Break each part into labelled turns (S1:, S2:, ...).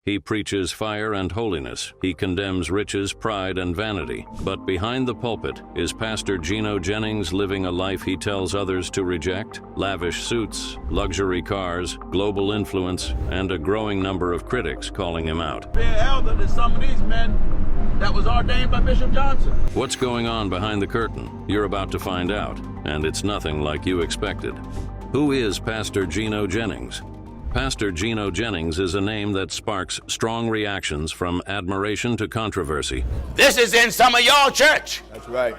S1: He preaches fire and holiness. He condemns riches, pride, and vanity. But behind the pulpit is Pastor Gino Jennings living a life he tells others to reject? Lavish suits, luxury cars, global influence, and a growing number of critics calling him out.
S2: Be elder than some of these men that was ordained by Bishop Johnson.
S1: What's going on behind the curtain? You're about to find out, and it's nothing like you expected. Who is Pastor Gino Jennings? Pastor Gino Jennings is a name that sparks strong reactions from admiration to controversy.
S3: This is in some of y'all church.
S2: That's right.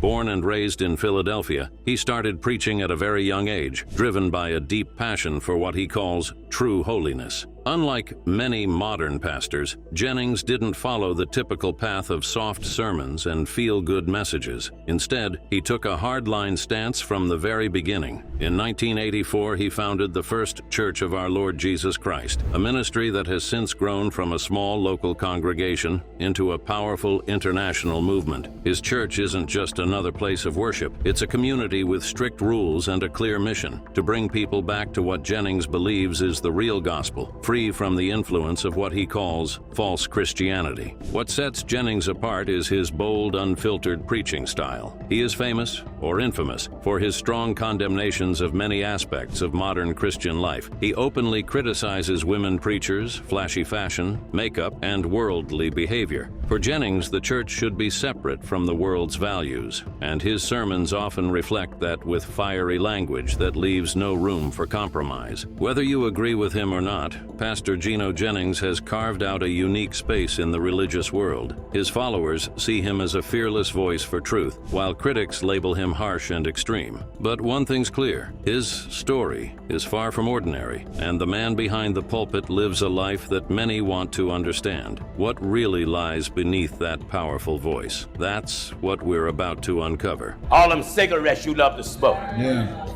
S1: Born and raised in Philadelphia, he started preaching at a very young age, driven by a deep passion for what he calls true holiness. Unlike many modern pastors, Jennings didn't follow the typical path of soft sermons and feel-good messages. Instead, he took a hardline stance from the very beginning. In 1984, he founded the First Church of Our Lord Jesus Christ, a ministry that has since grown from a small local congregation into a powerful international movement. His church isn't just another place of worship. It's a community with strict rules and a clear mission: to bring people back to what Jennings believes is the real gospel, free from the influence of what he calls false Christianity. What sets Jennings apart is his bold, unfiltered preaching style. He is famous, or infamous, for his strong condemnations of many aspects of modern Christian life. He openly criticizes women preachers, flashy fashion, makeup, and worldly behavior. For Jennings, the church should be separate from the world's values, and his sermons often reflect that with fiery language that leaves no room for compromise. Whether you agree with him or not, Pastor Gino Jennings has carved out a unique space in the religious world. His followers see him as a fearless voice for truth, while critics label him harsh and extreme. But one thing's clear: his story is far from ordinary, and the man behind the pulpit lives a life that many want to understand. What really lies beneath that powerful voice? That's what we're about to uncover.
S3: All them cigarettes you love to smoke.
S2: Yeah.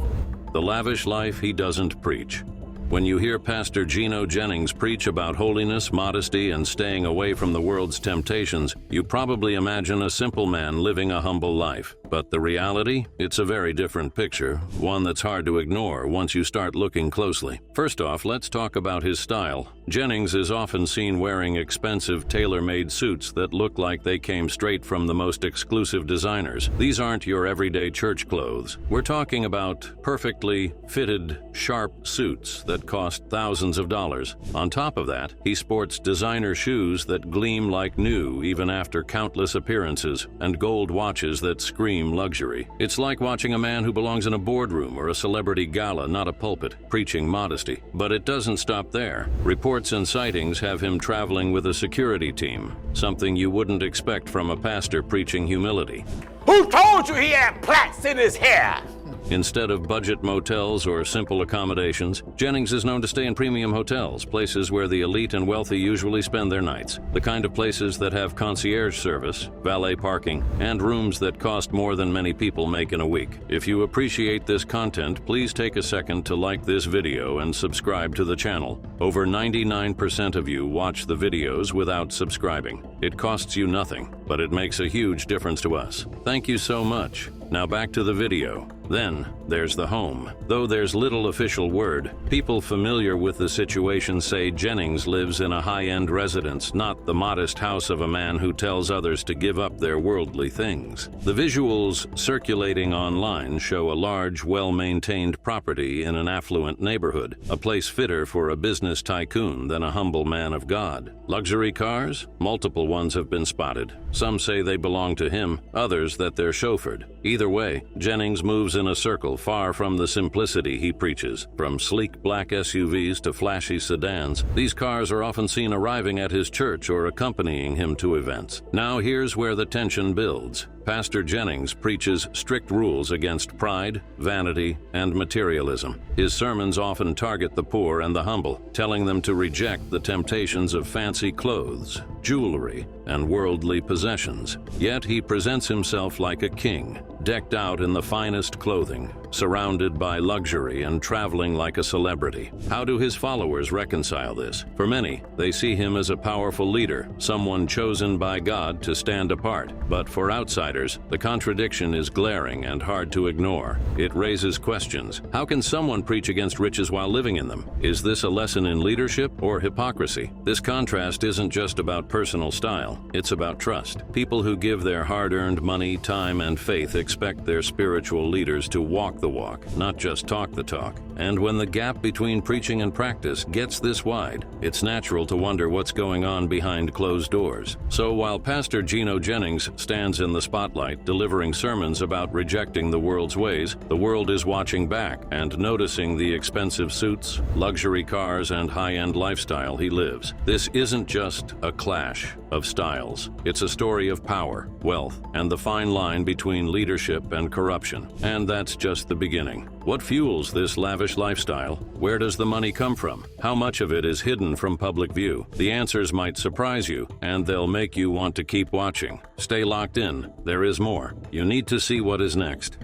S1: The lavish life he doesn't preach. When you hear Pastor Gino Jennings preach about holiness, modesty, and staying away from the world's temptations, you probably imagine a simple man living a humble life. But the reality? It's a very different picture, one that's hard to ignore once you start looking closely. First off, let's talk about his style. Jennings is often seen wearing expensive, tailor-made suits that look like they came straight from the most exclusive designers. These aren't your everyday church clothes. We're talking about perfectly fitted, sharp suits that cost thousands of dollars. On top of that, he sports designer shoes that gleam like new even after countless appearances, and gold watches that scream luxury. It's like watching a man who belongs in a boardroom or a celebrity gala, not a pulpit, preaching modesty. But it doesn't stop there. Reports and sightings have him traveling with a security team, something you wouldn't expect from a pastor preaching humility.
S3: Who told you he had plaits in his hair?
S1: Instead of budget motels or simple accommodations, Jennings is known to stay in premium hotels, places where the elite and wealthy usually spend their nights. The kind of places that have concierge service, valet parking, and rooms that cost more than many people make in a week. If you appreciate this content, please take a second to like this video and subscribe to the channel. Over 99% of you watch the videos without subscribing. It costs you nothing, but it makes a huge difference to us. Thank you so much. Now back to the video. Then, there's the home. Though there's little official word, people familiar with the situation say Jennings lives in a high-end residence, not the modest house of a man who tells others to give up their worldly things. The visuals circulating online show a large, well-maintained property in an affluent neighborhood, a place fitter for a business tycoon than a humble man of God. Luxury cars? Multiple ones have been spotted. Some say they belong to him, others that they're chauffeured. Either way, Jennings moves in a circle far from the simplicity he preaches. From sleek black SUVs to flashy sedans, these cars are often seen arriving at his church or accompanying him to events. Now here's where the tension builds. Pastor Jennings preaches strict rules against pride, vanity, and materialism. His sermons often target the poor and the humble, telling them to reject the temptations of fancy clothes, jewelry, and worldly possessions. Yet he presents himself like a king, decked out in the finest clothing, surrounded by luxury and traveling like a celebrity. How do his followers reconcile this? For many, they see him as a powerful leader, someone chosen by God to stand apart. But for outsiders, the contradiction is glaring and hard to ignore. It raises questions. How can someone preach against riches while living in them? Is this a lesson in leadership or hypocrisy? This contrast isn't just about personal style, it's about trust. People who give their hard-earned money, time, and faith expect their spiritual leaders to walk the walk, not just talk the talk. And when the gap between preaching and practice gets this wide, it's natural to wonder what's going on behind closed doors. So while Pastor Gino Jennings stands in the spotlight delivering sermons about rejecting the world's ways, the world is watching back and noticing the expensive suits, luxury cars, and high-end lifestyle he lives. This isn't just a clash of styles. It's a story of power, wealth, and the fine line between leadership and corruption. And that's just the beginning. What fuels this lavish lifestyle? Where does the money come from? How much of it is hidden from public view? The answers might surprise you, and they'll make you want to keep watching. Stay locked in. There is more. You need to see what is next.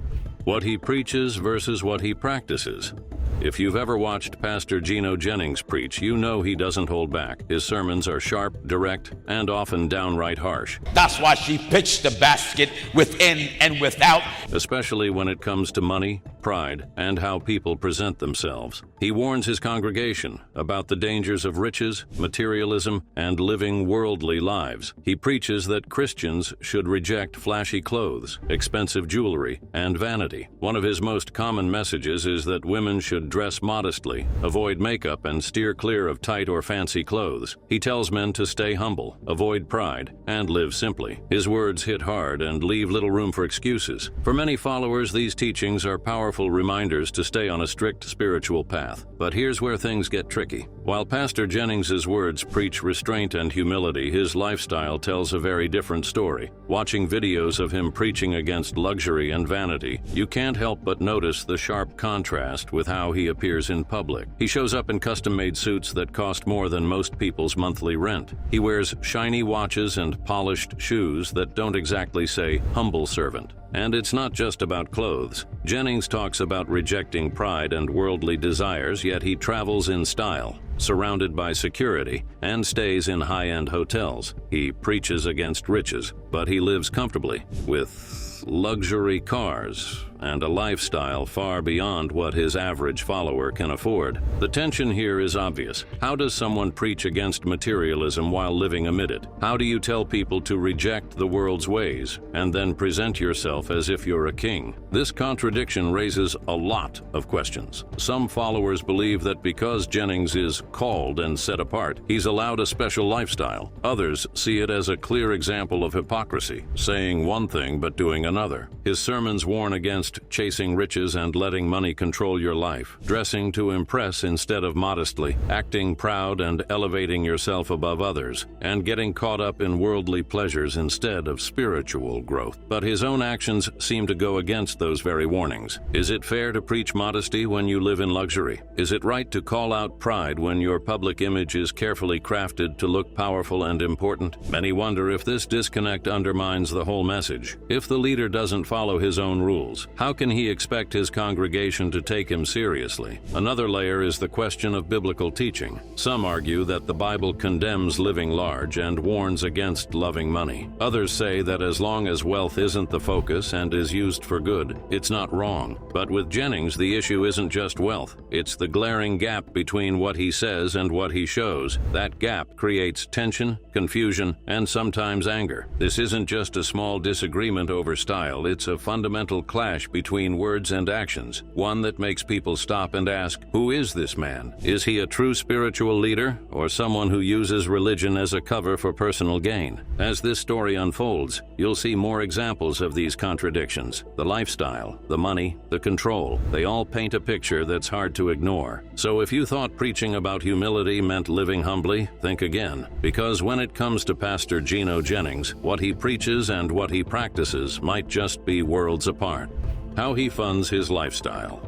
S1: What he preaches versus what he practices. If you've ever watched Pastor Gino Jennings preach, you know he doesn't hold back. His sermons are sharp, direct, and often downright harsh.
S3: That's why she pitched the basket within and without.
S1: Especially when it comes to money, pride, and how people present themselves. He warns his congregation about the dangers of riches, materialism, and living worldly lives. He preaches that Christians should reject flashy clothes, expensive jewelry, and vanity. One of his most common messages is that women should dress modestly, avoid makeup, and steer clear of tight or fancy clothes. He tells men to stay humble, avoid pride, and live simply. His words hit hard and leave little room for excuses. For many followers, these teachings are powerful reminders to stay on a strict spiritual path. But here's where things get tricky. While Pastor Jennings's words preach restraint and humility, his lifestyle tells a very different story. Watching videos of him preaching against luxury and vanity, you can't help but notice the sharp contrast with how he appears in public. He shows up in custom-made suits that cost more than most people's monthly rent. He wears shiny watches and polished shoes that don't exactly say humble servant. And it's not just about clothes. Jennings talks about rejecting pride and worldly desires, yet he travels in style, surrounded by security, and stays in high-end hotels. He preaches against riches, but he lives comfortably with luxury cars and a lifestyle far beyond what his average follower can afford. The tension here is obvious. How does someone preach against materialism while living amid it? How do you tell people to reject the world's ways and then present yourself as if you're a king? This contradiction raises a lot of questions. Some followers believe that because Jennings is called and set apart, he's allowed a special lifestyle. Others see it as a clear example of hypocrisy, saying one thing but doing another. His sermons warn against chasing riches and letting money control your life, dressing to impress instead of modestly, acting proud and elevating yourself above others, and getting caught up in worldly pleasures instead of spiritual growth. But his own actions seem to go against those very warnings. Is it fair to preach modesty when you live in luxury? Is it right to call out pride when your public image is carefully crafted to look powerful and important? Many wonder if this disconnect undermines the whole message. If the leader doesn't follow his own rules, how can he expect his congregation to take him seriously? Another layer is the question of biblical teaching. Some argue that the Bible condemns living large and warns against loving money. Others say that as long as wealth isn't the focus and is used for good, it's not wrong. But with Jennings, the issue isn't just wealth. It's the glaring gap between what he says and what he shows. That gap creates tension, confusion, and sometimes anger. This isn't just a small disagreement over style, it's a fundamental clash between words and actions, one that makes people stop and ask, who is this man? Is he a true spiritual leader or someone who uses religion as a cover for personal gain? As this story unfolds, you'll see more examples of these contradictions. The lifestyle, the money, the control, they all paint a picture that's hard to ignore. So if you thought preaching about humility meant living humbly, think again. Because when it comes to Pastor Gino Jennings, what he preaches and what he practices might just be worlds apart. How he funds his lifestyle.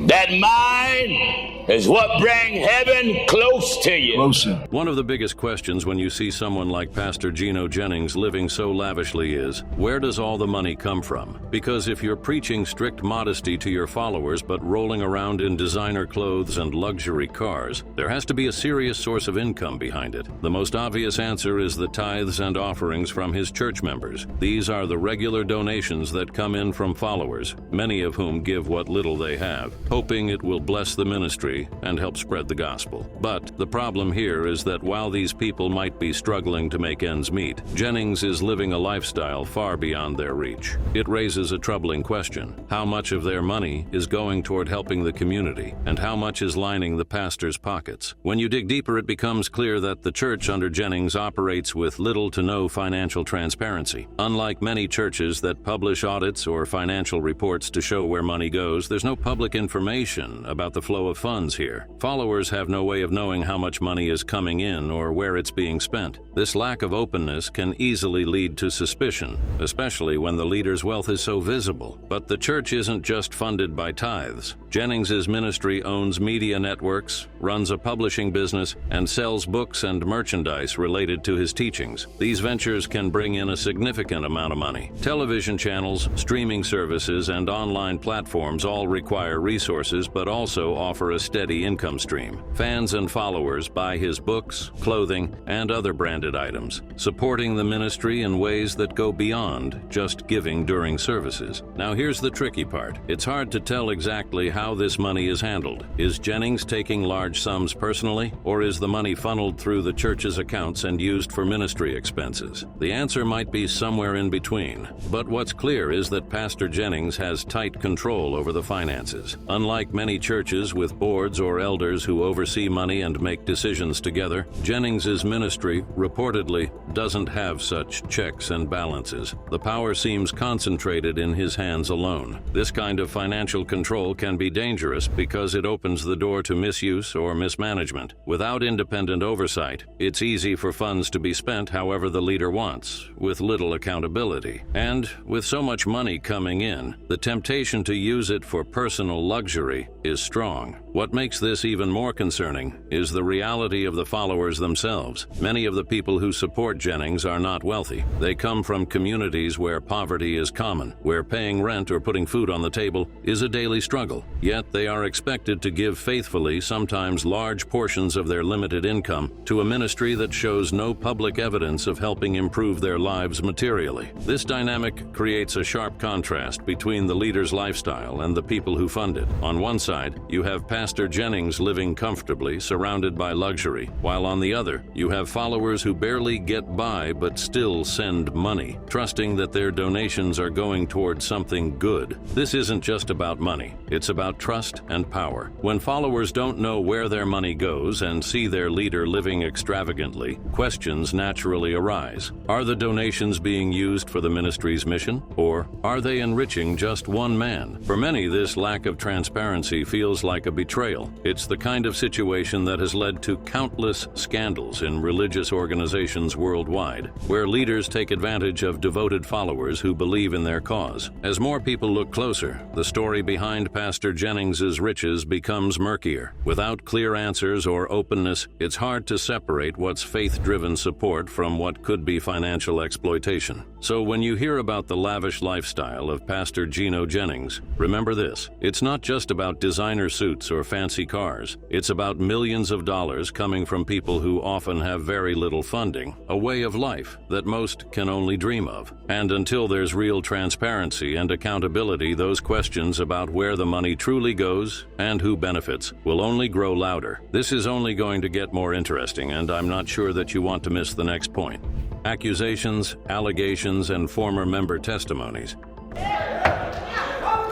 S4: That mind is what brings heaven close to you.
S2: Closer.
S1: One of the biggest questions when you see someone like Pastor Gino Jennings living so lavishly is, where does all the money come from? Because if you're preaching strict modesty to your followers but rolling around in designer clothes and luxury cars, there has to be a serious source of income behind it. The most obvious answer is the tithes and offerings from his church members. These are the regular donations that come in from followers, many of whom give what little they have, hoping it will bless the ministry and help spread the gospel. But the problem here is that while these people might be struggling to make ends meet, Jennings is living a lifestyle far beyond their reach. It raises a troubling question. How much of their money is going toward helping the community, and how much is lining the pastor's pockets? When you dig deeper, it becomes clear that the church under Jennings operates with little to no financial transparency. Unlike many churches that publish audits or financial reports to show where money goes, there's no public information about the flow of funds here. Followers have no way of knowing how much money is coming in or where it's being spent. This lack of openness can easily lead to suspicion, especially when the leader's wealth is so visible. But the church isn't just funded by tithes. Jennings's ministry owns media networks, runs a publishing business, and sells books and merchandise related to his teachings. These ventures can bring in a significant amount of money. Television channels, streaming services, and online platforms all require resources but also offer a steady income stream. Fans and followers buy his books, clothing, and other branded items, supporting the ministry in ways that go beyond just giving during services. Now here's the tricky part. It's hard to tell exactly how this money is handled. Is Jennings taking large sums personally, or is the money funneled through the church's accounts and used for ministry expenses? The answer might be somewhere in between. But what's clear is that Pastor Jennings has tight control over the finances. Unlike many churches with boards or elders who oversee money and make decisions together, Jennings's ministry reportedly doesn't have such checks and balances. The power seems concentrated in his hands alone. This kind of financial control can be dangerous because it opens the door to misuse or mismanagement. Without independent oversight, it's easy for funds to be spent however the leader wants, with little accountability. And with so much money coming in, the temptation to use it for personal luxury is strong. What makes this even more concerning is the reality of the followers themselves. Many of the people who support Jennings are not wealthy. They come from communities where poverty is common, where paying rent or putting food on the table is a daily struggle. Yet they are expected to give faithfully, sometimes large portions of their limited income, to a ministry that shows no public evidence of helping improve their lives materially. This dynamic creates a sharp contrast between the leader's lifestyle and the people who fund it. On one side, you have Pastor Jennings living comfortably, surrounded by luxury, while on the other, you have followers who barely get by but still send money, trusting that their donations are going towards something good. This isn't just about money, it's about trust and power. When followers don't know where their money goes and see their leader living extravagantly, questions naturally arise. Are the donations being used for the ministry's mission, or are they enriching just one man? For many, this lack of transparency feels like a betrayal. It's the kind of situation that has led to countless scandals in religious organizations worldwide, where leaders take advantage of devoted followers who believe in their cause. As more people look closer, the story behind Pastor Jennings's riches becomes murkier. Without clear answers or openness, it's hard to separate what's faith-driven support from what could be financial exploitation. So when you hear about the lavish lifestyle of Pastor Gino Jennings, remember this: it's not just about designer suits or fancy cars. It's about millions of dollars coming from people who often have very little funding, a way of life that most can only dream of. And until there's real transparency and accountability, those questions about where the money truly goes and who benefits will only grow louder. This is only going to get more interesting, and I'm not sure that you want to miss the next point. Accusations, allegations, and former member testimonies.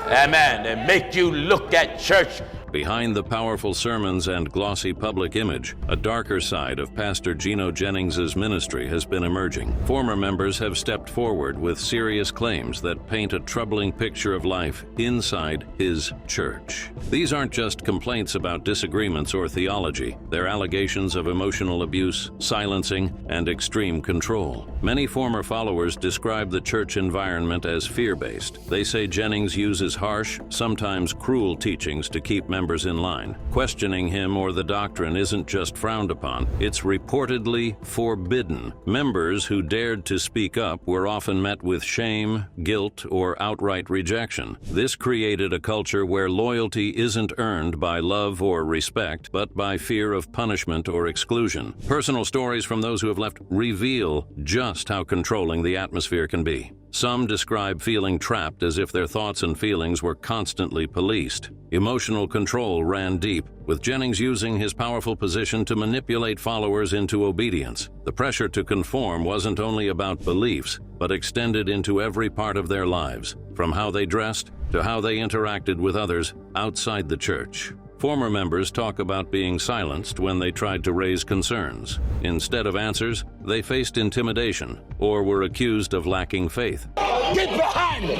S4: Amen. And make you look at church
S1: Behind the powerful sermons and glossy public image, a darker side of Pastor Gino Jennings' ministry has been emerging. Former members have stepped forward with serious claims that paint a troubling picture of life inside his church. These aren't just complaints about disagreements or theology. They're allegations of emotional abuse, silencing, and extreme control. Many former followers describe the church environment as fear-based. They say Jennings uses harsh, sometimes cruel teachings to keep members in line. Questioning him or the doctrine isn't just frowned upon, it's reportedly forbidden. Members who dared to speak up were often met with shame, guilt, or outright rejection. This created a culture where loyalty isn't earned by love or respect, but by fear of punishment or exclusion. Personal stories from those who have left reveal just how controlling the atmosphere can be. Some describe feeling trapped as if their thoughts and feelings were constantly policed. Emotional control ran deep, with Jennings using his powerful position to manipulate followers into obedience. The pressure to conform wasn't only about beliefs, but extended into every part of their lives, from how they dressed to how they interacted with others outside the church. Former members talk about being silenced when they tried to raise concerns. Instead of answers, they faced intimidation or were accused of lacking faith.
S4: Get behind me.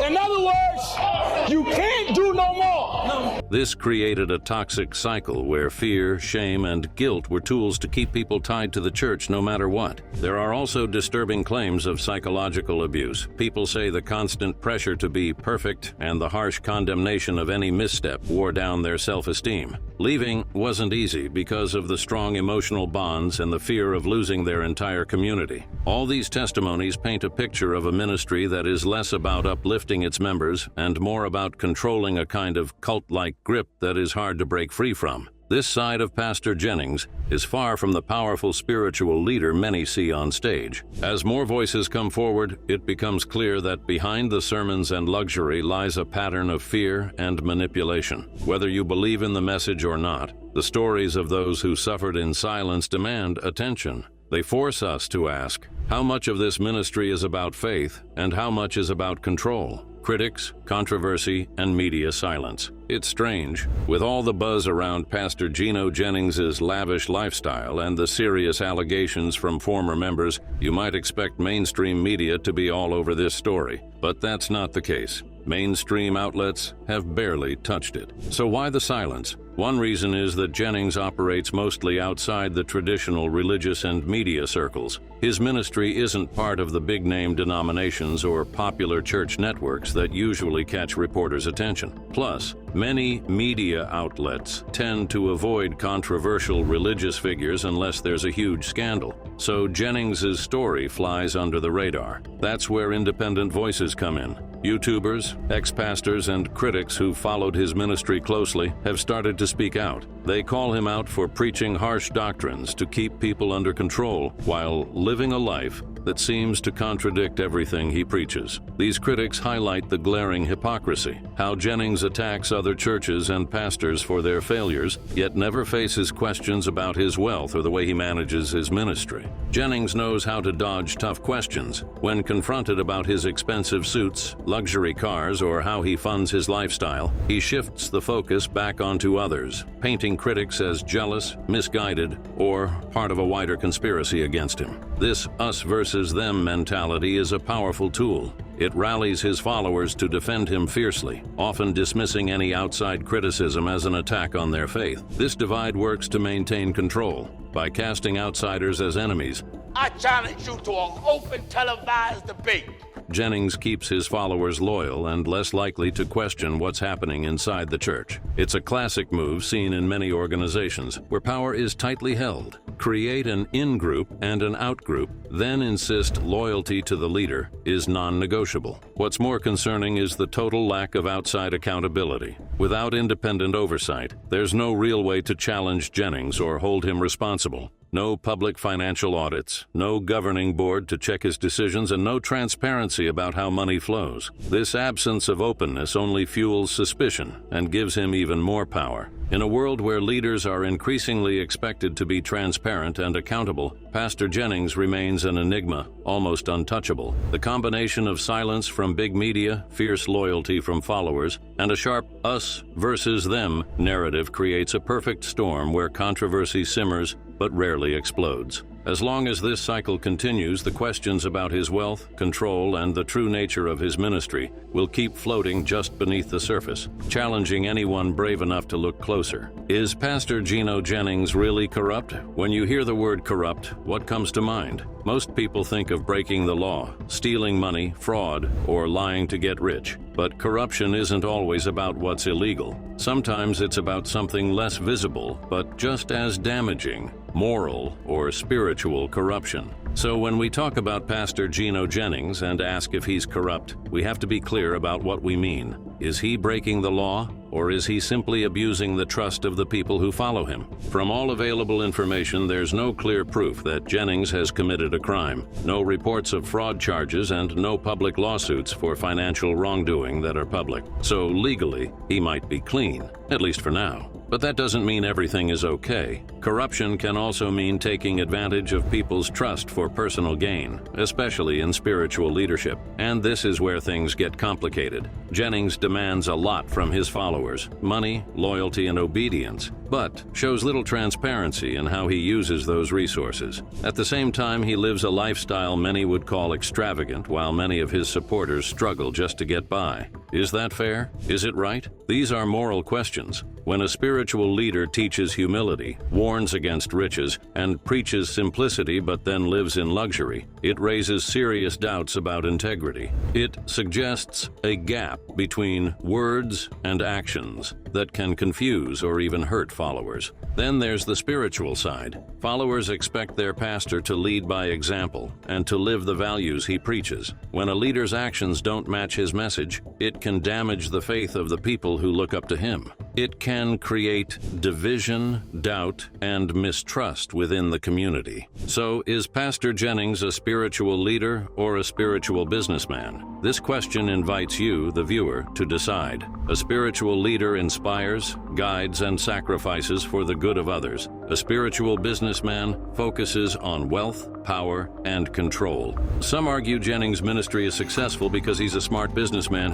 S4: In other words, you can't do no more.
S1: This created a toxic cycle where fear, shame, and guilt were tools to keep people tied to the church no matter what. There are also disturbing claims of psychological abuse. People say the constant pressure to be perfect and the harsh condemnation of any misstep wore down their self-esteem. Leaving wasn't easy because of the strong emotional bonds and the fear of losing their entire community. All these testimonies paint a picture of a ministry that is less about uplifting its members and more about controlling a kind of cult-like grip that is hard to break free from. This side of Pastor Jennings is far from the powerful spiritual leader many see on stage. As more voices come forward, it becomes clear that behind the sermons and luxury lies a pattern of fear and manipulation. Whether you believe in the message or not, the stories of those who suffered in silence demand attention. They force us to ask, how much of this ministry is about faith and how much is about control? Critics, controversy, and media silence. It's strange. With all the buzz around Pastor Gino Jennings' lavish lifestyle and the serious allegations from former members, you might expect mainstream media to be all over this story. But that's not the case. Mainstream outlets have barely touched it. So why the silence? One reason is that Jennings operates mostly outside the traditional religious and media circles. His ministry isn't part of the big-name denominations or popular church networks that usually catch reporters' attention. Plus, many media outlets tend to avoid controversial religious figures unless there's a huge scandal. So Jennings' story flies under the radar. That's where independent voices come in. YouTubers, ex-pastors, and critics who followed his ministry closely have started to speak out. They call him out for preaching harsh doctrines to keep people under control while living a life that seems to contradict everything he preaches. These critics highlight the glaring hypocrisy, how Jennings attacks other churches and pastors for their failures, yet never faces questions about his wealth or the way he manages his ministry. Jennings knows how to dodge tough questions. When confronted about his expensive suits, luxury cars, or how he funds his lifestyle, he shifts the focus back onto others, painting critics as jealous, misguided, or part of a wider conspiracy against him. This us versus them mentality is a powerful tool. It rallies his followers to defend him fiercely, often dismissing any outside criticism as an attack on their faith. This divide works to maintain control by casting outsiders as enemies.
S4: I challenge you to an open televised debate.
S1: Jennings keeps his followers loyal and less likely to question what's happening inside the church. It's a classic move seen in many organizations where power is tightly held. Create an in-group and an out-group, then insist loyalty to the leader is non-negotiable. What's more concerning is the total lack of outside accountability. Without independent oversight, there's no real way to challenge Jennings or hold him responsible. No public financial audits, no governing board to check his decisions, and no transparency about how money flows. This absence of openness only fuels suspicion and gives him even more power. In a world where leaders are increasingly expected to be transparent and accountable, Pastor Jennings remains an enigma, almost untouchable. The combination of silence from big media, fierce loyalty from followers, and a sharp us versus them narrative creates a perfect storm where controversy simmers but rarely explodes. As long as this cycle continues, the questions about his wealth, control, and the true nature of his ministry will keep floating just beneath the surface, challenging anyone brave enough to look closer. Is Pastor Gino Jennings really corrupt? When you hear the word corrupt, what comes to mind? Most people think of breaking the law, stealing money, fraud, or lying to get rich. But corruption isn't always about what's illegal. Sometimes it's about something less visible, but just as damaging: moral or spiritual corruption. So when we talk about Pastor Gino Jennings and ask if he's corrupt, we have to be clear about what we mean. Is he breaking the law, or is he simply abusing the trust of the people who follow him? From all available information, there's no clear proof that Jennings has committed a crime, no reports of fraud charges, and no public lawsuits for financial wrongdoing that are public. So legally, he might be clean, at least for now. But that doesn't mean everything is okay. Corruption can also mean taking advantage of people's trust for personal gain, especially in spiritual leadership. And this is where things get complicated. Jennings demands a lot from his followers: money, loyalty, and obedience, but shows little transparency in how he uses those resources. At the same time, he lives a lifestyle many would call extravagant, while many of his supporters struggle just to get by. Is that fair? Is it right? These are moral questions. When a spiritual leader teaches humility, warns against riches, and preaches simplicity but then lives in luxury, it raises serious doubts about integrity. It suggests a gap between words and actions that can confuse or even hurt followers. Then there's the spiritual side. Followers expect their pastor to lead by example and to live the values he preaches. When a leader's actions don't match his message, it can damage the faith of the people who look up to him. It can create division, doubt, and mistrust within the community. So, is Pastor Jennings a spiritual leader or a spiritual businessman? This question invites you, the viewer, to decide. A spiritual leader inspires, guides, and sacrifices for the good of others. A spiritual businessman focuses on wealth, power, and control. Some argue Jennings' ministry is successful because he's a smart businessman.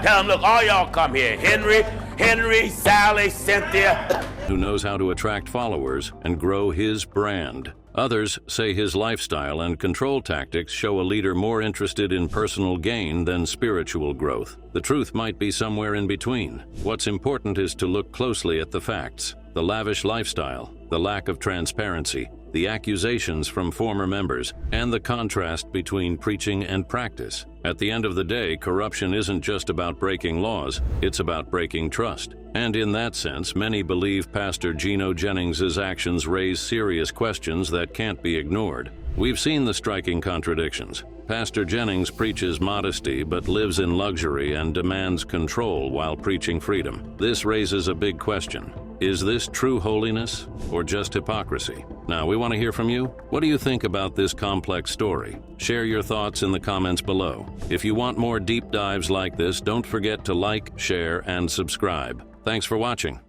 S3: Tell them, look, all y'all come here. Henry, Sally, Cynthia.
S1: Who knows how to attract followers and grow his brand. Others say his lifestyle and control tactics show a leader more interested in personal gain than spiritual growth. The truth might be somewhere in between. What's important is to look closely at the facts: the lavish lifestyle, the lack of transparency, the accusations from former members, and the contrast between preaching and practice. At the end of the day, corruption isn't just about breaking laws, it's about breaking trust. And in that sense, many believe Pastor Gino Jennings' actions raise serious questions that can't be ignored. We've seen the striking contradictions. Pastor Jennings preaches modesty but lives in luxury and demands control while preaching freedom. This raises a big question. Is this true holiness or just hypocrisy? Now, we want to hear from you. What do you think about this complex story? Share your thoughts in the comments below. If you want more deep dives like this, don't forget to like, share, and subscribe. Thanks for watching.